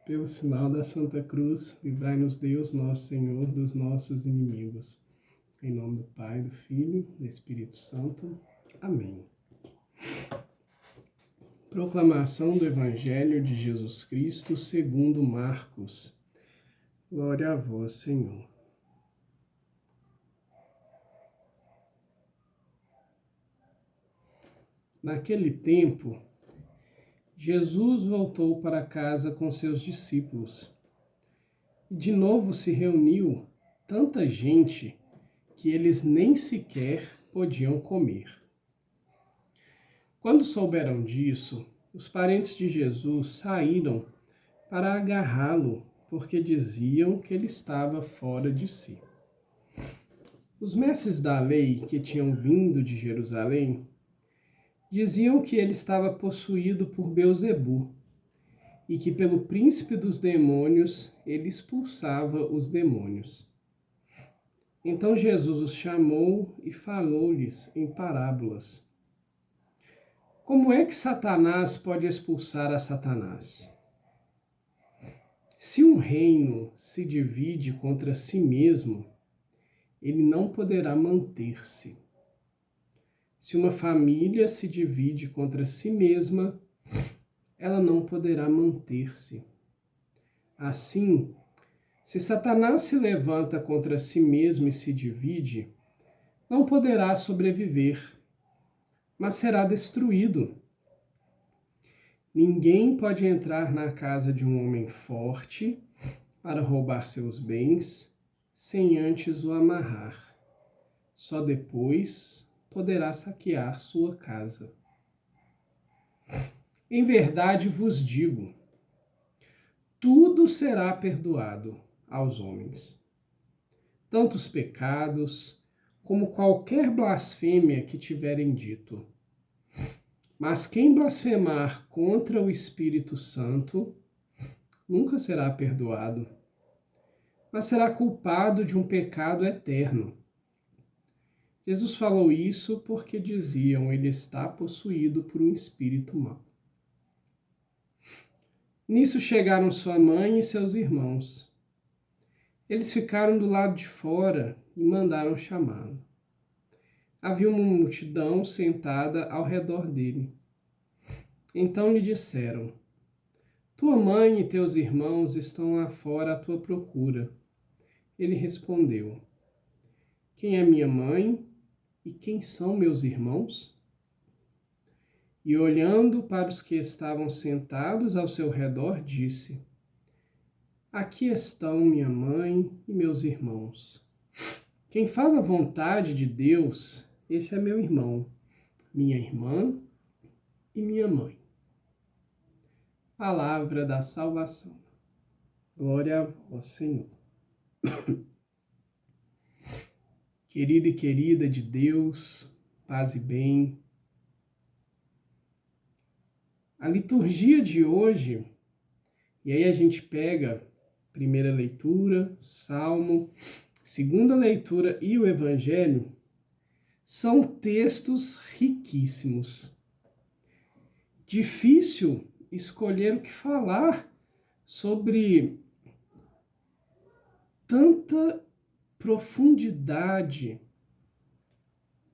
Pelo sinal da Santa Cruz, livrai-nos Deus, nosso Senhor, dos nossos inimigos. Em nome do Pai, do Filho e do Espírito Santo. Amém. Proclamação do Evangelho de Jesus Cristo segundo Marcos. Glória a vós, Senhor. Naquele tempo, Jesus voltou para casa com seus discípulos. E de novo se reuniu tanta gente que eles nem sequer podiam comer. Quando souberam disso, os parentes de Jesus saíram para agarrá-lo, porque diziam que ele estava fora de si. Os mestres da lei que tinham vindo de Jerusalém diziam que ele estava possuído por Beelzebu e que pelo príncipe dos demônios ele expulsava os demônios. Então Jesus os chamou e falou-lhes em parábolas. Como é que Satanás pode expulsar a Satanás? Se um reino se divide contra si mesmo, ele não poderá manter-se. Se uma família se divide contra si mesma, ela não poderá manter-se. Assim, se Satanás se levanta contra si mesmo e se divide, não poderá sobreviver, mas será destruído. Ninguém pode entrar na casa de um homem forte para roubar seus bens, sem antes o amarrar. Só depois poderá saquear sua casa. Em verdade vos digo, tudo será perdoado aos homens, tanto os pecados como qualquer blasfêmia que tiverem dito. Mas quem blasfemar contra o Espírito Santo nunca será perdoado, mas será culpado de um pecado eterno. Jesus falou isso porque diziam, ele está possuído por um espírito mau. Nisso chegaram sua mãe e seus irmãos. Eles ficaram do lado de fora e mandaram chamá-lo. Havia uma multidão sentada ao redor dele. Então lhe disseram, tua mãe e teus irmãos estão lá fora à tua procura. Ele respondeu, quem é minha mãe e quem são meus irmãos? E olhando para os que estavam sentados ao seu redor, disse, aqui estão minha mãe e meus irmãos. Quem faz a vontade de Deus, esse é meu irmão, minha irmã e minha mãe. Palavra da salvação. Glória a vós, Senhor. Querida e querida de Deus, paz e bem. A liturgia de hoje, e aí a gente pega a primeira leitura, Salmo, segunda leitura e o Evangelho, são textos riquíssimos. Difícil escolher o que falar sobre tanta profundidade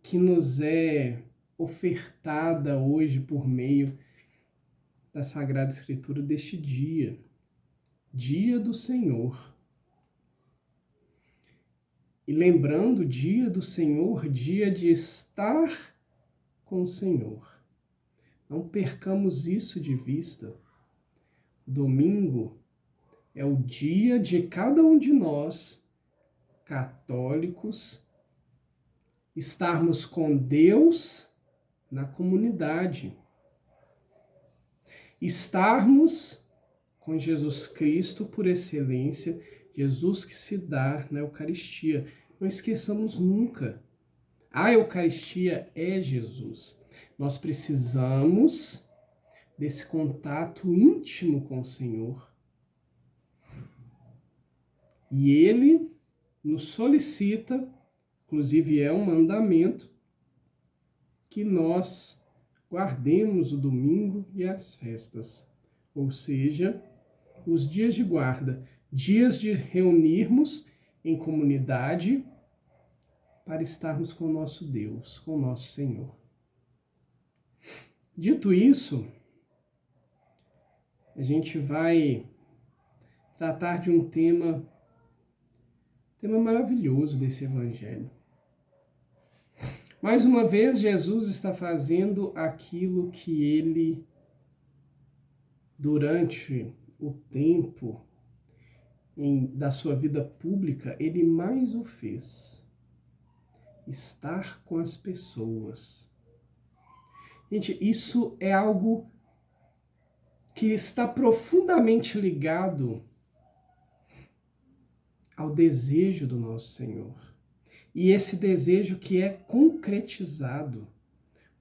que nos é ofertada hoje por meio da Sagrada Escritura deste dia, dia do Senhor. E lembrando, dia do Senhor, dia de estar com o Senhor. Não percamos isso de vista. Domingo é o dia de cada um de nós, católicos, estarmos com Deus na comunidade. Estarmos com Jesus Cristo por excelência, Jesus que se dá na Eucaristia. Não esqueçamos nunca, a Eucaristia é Jesus. Nós precisamos desse contato íntimo com o Senhor. E Ele nos solicita, inclusive é um mandamento, que nós guardemos o domingo e as festas. Ou seja, os dias de guarda, dias de reunirmos em comunidade para estarmos com o nosso Deus, com o nosso Senhor. Dito isso, a gente vai tratar de um tema maravilhoso desse evangelho. Mais uma vez, Jesus está fazendo aquilo que ele, durante o tempo da sua vida pública, ele mais o fez. Estar com as pessoas. Gente, isso é algo que está profundamente ligado ao desejo do nosso Senhor. E esse desejo que é concretizado,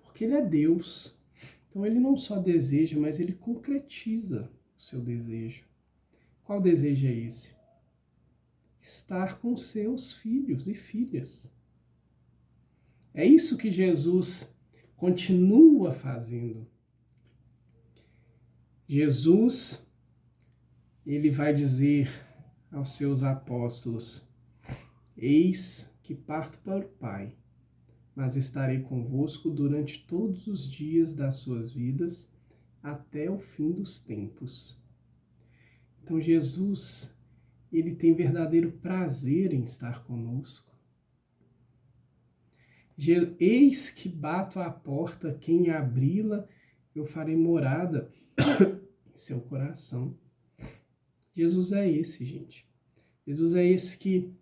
porque Ele é Deus. Então Ele não só deseja, mas Ele concretiza o seu desejo. Qual desejo é esse? Estar com seus filhos e filhas. É isso que Jesus continua fazendo. Jesus, ele vai dizer aos seus apóstolos: eis que parto para o Pai, mas estarei convosco durante todos os dias das suas vidas, até o fim dos tempos. Então Jesus, ele tem verdadeiro prazer em estar conosco. Eis que bato à porta, quem abri-la, eu farei morada em seu coração. Jesus é esse, gente. Jesus é esse que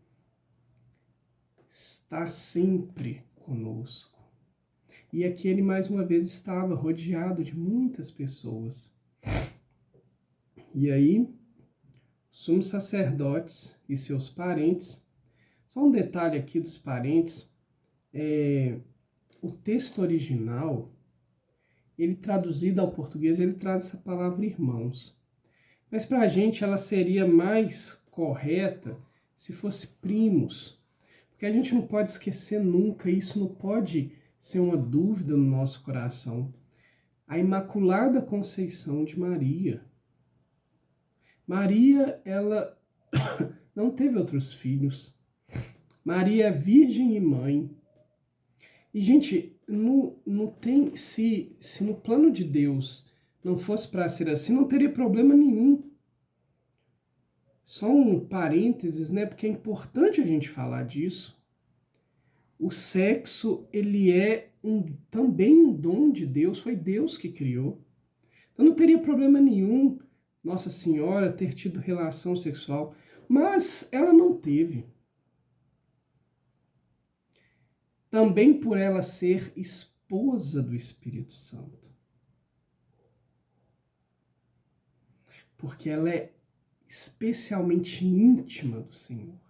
está sempre conosco. E aqui ele mais uma vez estava rodeado de muitas pessoas. E aí, sumos sacerdotes e seus parentes. Só um detalhe aqui dos parentes. O texto original, ele traduzido ao português, ele traz essa palavra irmãos. Mas para a gente ela seria mais correta se fosse primos. Porque a gente não pode esquecer nunca, isso não pode ser uma dúvida no nosso coração. A Imaculada Conceição de Maria. Maria, ela não teve outros filhos. Maria é virgem e mãe. E, gente, se no plano de Deus não fosse para ser assim, não teria problema nenhum. Só um parênteses, né? Porque é importante a gente falar disso. O sexo, ele é também um dom de Deus, foi Deus que criou. Então não teria problema nenhum Nossa Senhora ter tido relação sexual, mas ela não teve. Também por ela ser esposa do Espírito Santo. Porque ela é especialmente íntima do Senhor.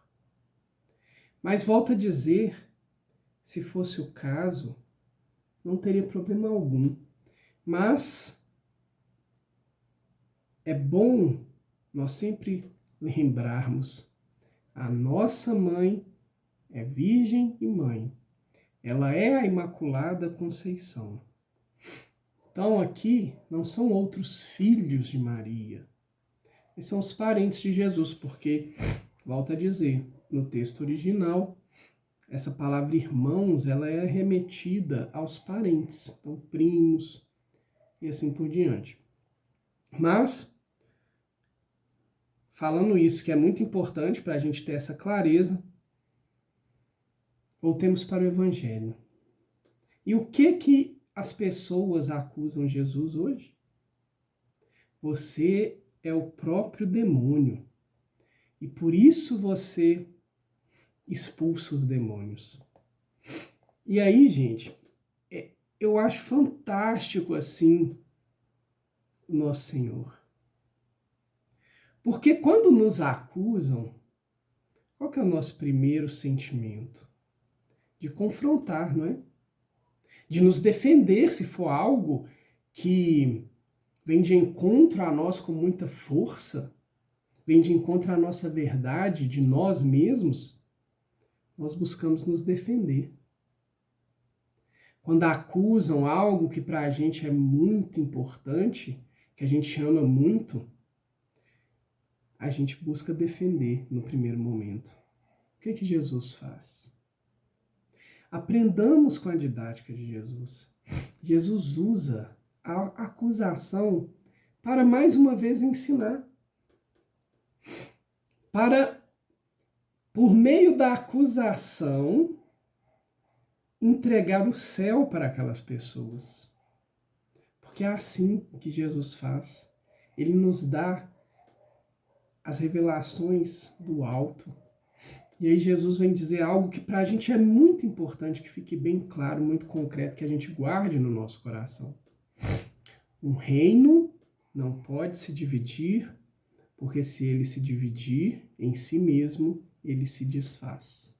Mas volto a dizer, se fosse o caso, não teria problema algum. Mas é bom nós sempre lembrarmos, a nossa mãe é virgem e mãe. Ela é a Imaculada Conceição. Então aqui não são outros filhos de Maria, são os parentes de Jesus, porque, volto a dizer, no texto original, essa palavra irmãos, ela é remetida aos parentes, então primos e assim por diante. Mas, falando isso, que é muito importante para a gente ter essa clareza, voltemos para o Evangelho. E o que as pessoas acusam Jesus hoje? Você é o próprio demônio. E por isso você expulsa os demônios. E aí, gente, eu acho fantástico assim o nosso Senhor. Porque quando nos acusam, qual que é o nosso primeiro sentimento? De confrontar, não é? De nos defender se for algo que vem de encontro a nós com muita força, vem de encontro à nossa verdade, de nós mesmos, nós buscamos nos defender. Quando acusam algo que para a gente é muito importante, que a gente ama muito, a gente busca defender no primeiro momento. O que Jesus faz? Aprendamos com a didática de Jesus. Jesus usa a acusação para mais uma vez ensinar. Para, por meio da acusação, entregar o céu para aquelas pessoas. Porque é assim que Jesus faz. Ele nos dá as revelações do alto. E aí Jesus vem dizer algo que para a gente é muito importante, que fique bem claro, muito concreto, que a gente guarde no nosso coração. Um reino não pode se dividir, porque se ele se dividir em si mesmo, ele se desfaz.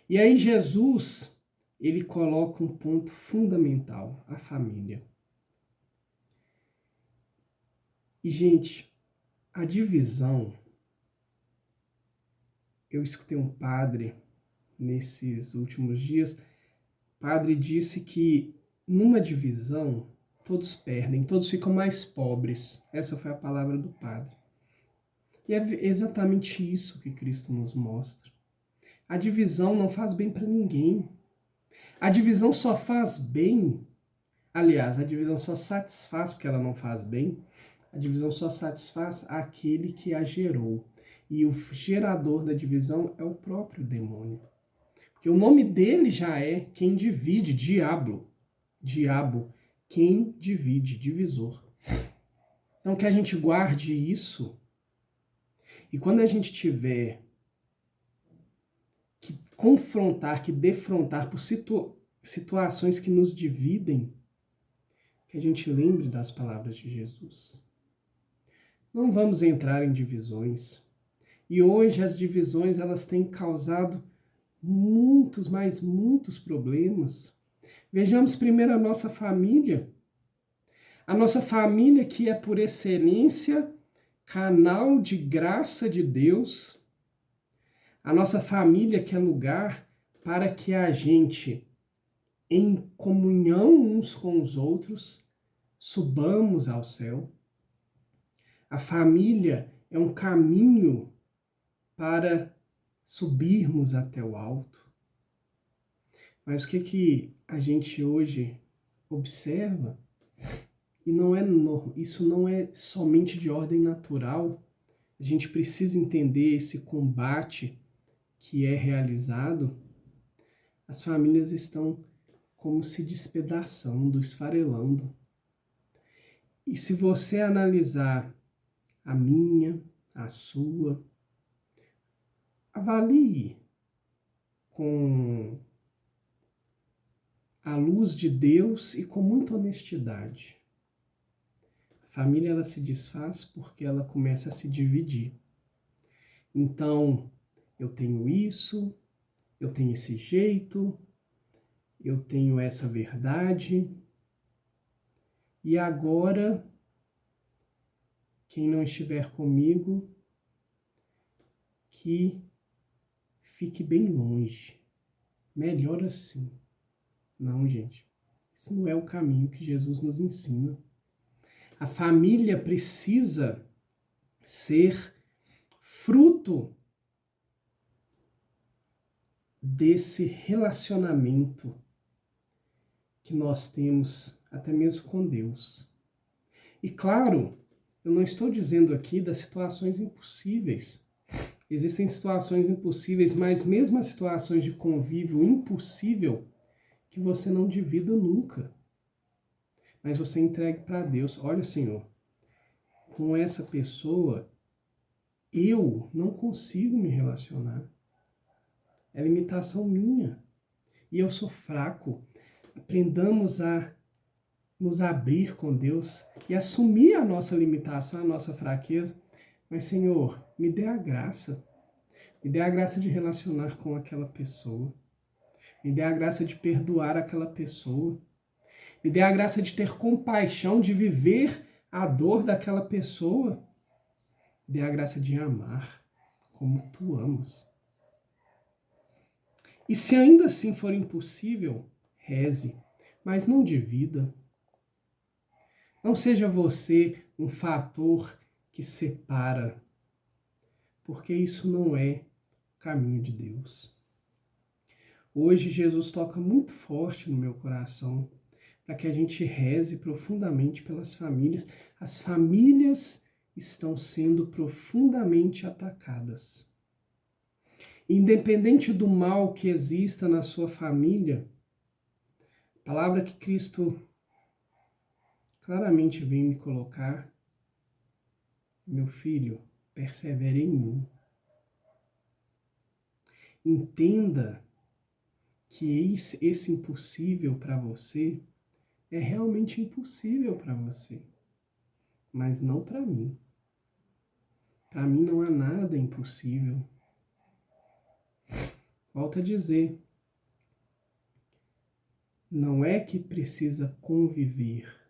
E aí Jesus, ele coloca um ponto fundamental, a família. E, gente, a divisão... Eu escutei um padre nesses últimos dias. O padre disse que numa divisão todos perdem, todos ficam mais pobres. Essa foi a palavra do padre. E é exatamente isso que Cristo nos mostra. A divisão não faz bem para ninguém. A divisão só faz bem. Aliás, a divisão só satisfaz porque ela não faz bem. A divisão só satisfaz aquele que a gerou. E o gerador da divisão é o próprio demônio. Porque o nome dele já é quem divide, diabo. Diabo, quem divide, divisor. Então que a gente guarde isso. E quando a gente tiver que confrontar, que defrontar por situações que nos dividem, que a gente lembre das palavras de Jesus. Não vamos entrar em divisões. E hoje as divisões elas têm causado muitos, mas muitos problemas. Vejamos primeiro a nossa família. A nossa família que é por excelência canal de graça de Deus. A nossa família que é lugar para que a gente, em comunhão uns com os outros, subamos ao céu. A família é um caminho para subirmos até o alto. Mas o que a gente hoje observa, e isso não é somente de ordem natural, a gente precisa entender esse combate que é realizado. As famílias estão como se despedaçando, esfarelando. E se você analisar a minha, a sua, avalie com a luz de Deus e com muita honestidade. A família ela se desfaz porque ela começa a se dividir. Então, eu tenho isso, eu tenho esse jeito, eu tenho essa verdade, e agora, quem não estiver comigo, que fique bem longe. Melhor assim. Não, gente. Isso não é o caminho que Jesus nos ensina. A família precisa ser fruto desse relacionamento que nós temos até mesmo com Deus. E claro, eu não estou dizendo aqui das situações impossíveis. Existem situações impossíveis, mas mesmo as situações de convívio impossível, que você não divida nunca. Mas você entregue para Deus. Olha, Senhor, com essa pessoa, eu não consigo me relacionar. É limitação minha. E eu sou fraco. Aprendamos a nos abrir com Deus e assumir a nossa limitação, a nossa fraqueza. Mas, Senhor, me dê a graça. Me dê a graça de relacionar com aquela pessoa. Me dê a graça de perdoar aquela pessoa. Me dê a graça de ter compaixão, de viver a dor daquela pessoa. Me dê a graça de amar como tu amas. E se ainda assim for impossível, reze, mas não divida. Não seja você um fator que separa. porque isso não é o caminho de Deus. Hoje Jesus toca muito forte no meu coração para que a gente reze profundamente pelas famílias. As famílias estão sendo profundamente atacadas. Independente do mal que exista na sua família, a palavra que Cristo claramente vem me colocar: meu filho, persevere em mim. Entenda que esse impossível para você é realmente impossível para você, mas não para mim. Para mim não há nada impossível. Volto a dizer, não é que precisa conviver.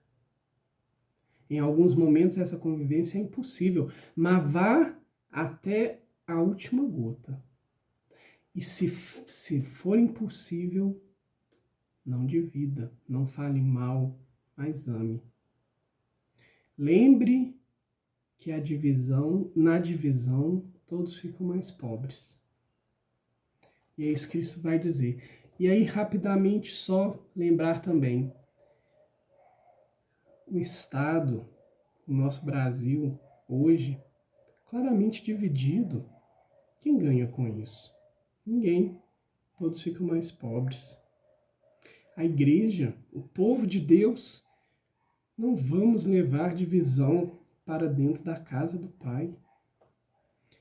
Em alguns momentos essa convivência é impossível, mas vá até a última gota. E se for impossível, não divida, não fale mal, mas ame. Lembre que na divisão, todos ficam mais pobres. E é isso que Cristo vai dizer. E aí, rapidamente, só lembrar também, o Estado, o nosso Brasil, hoje, claramente dividido. Quem ganha com isso? Ninguém. Todos ficam mais pobres. A igreja, o povo de Deus, não vamos levar divisão para dentro da casa do Pai.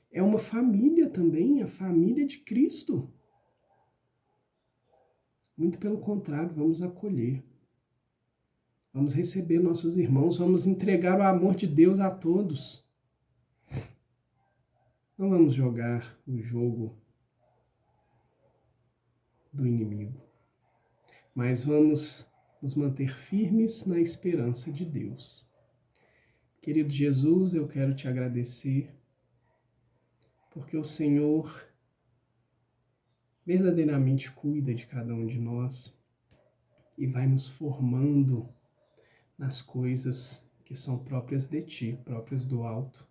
É uma família também, a família de Cristo. Muito pelo contrário, vamos acolher. Vamos receber nossos irmãos, vamos entregar o amor de Deus a todos. Não vamos jogar o jogo do inimigo, mas vamos nos manter firmes na esperança de Deus. Querido Jesus, eu quero te agradecer, porque o Senhor verdadeiramente cuida de cada um de nós e vai nos formando nas coisas que são próprias de Ti, próprias do alto.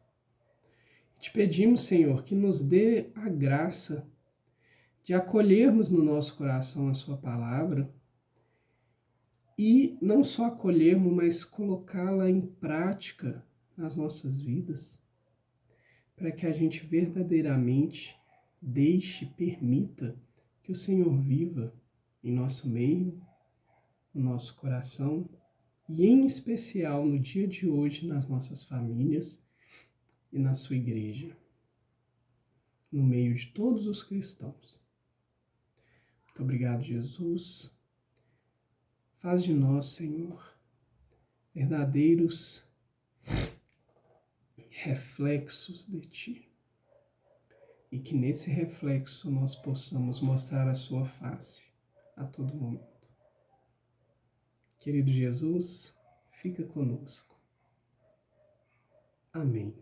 Te pedimos, Senhor, que nos dê a graça de acolhermos no nosso coração a Sua palavra e não só acolhermos, mas colocá-la em prática nas nossas vidas, para que a gente verdadeiramente permita que o Senhor viva em nosso meio, no nosso coração e, em especial, no dia de hoje, nas nossas famílias e na sua igreja, no meio de todos os cristãos. Muito obrigado, Jesus. Faz de nós, Senhor, verdadeiros reflexos de Ti. E que nesse reflexo nós possamos mostrar a Sua face a todo momento. Querido Jesus, fica conosco. Amém.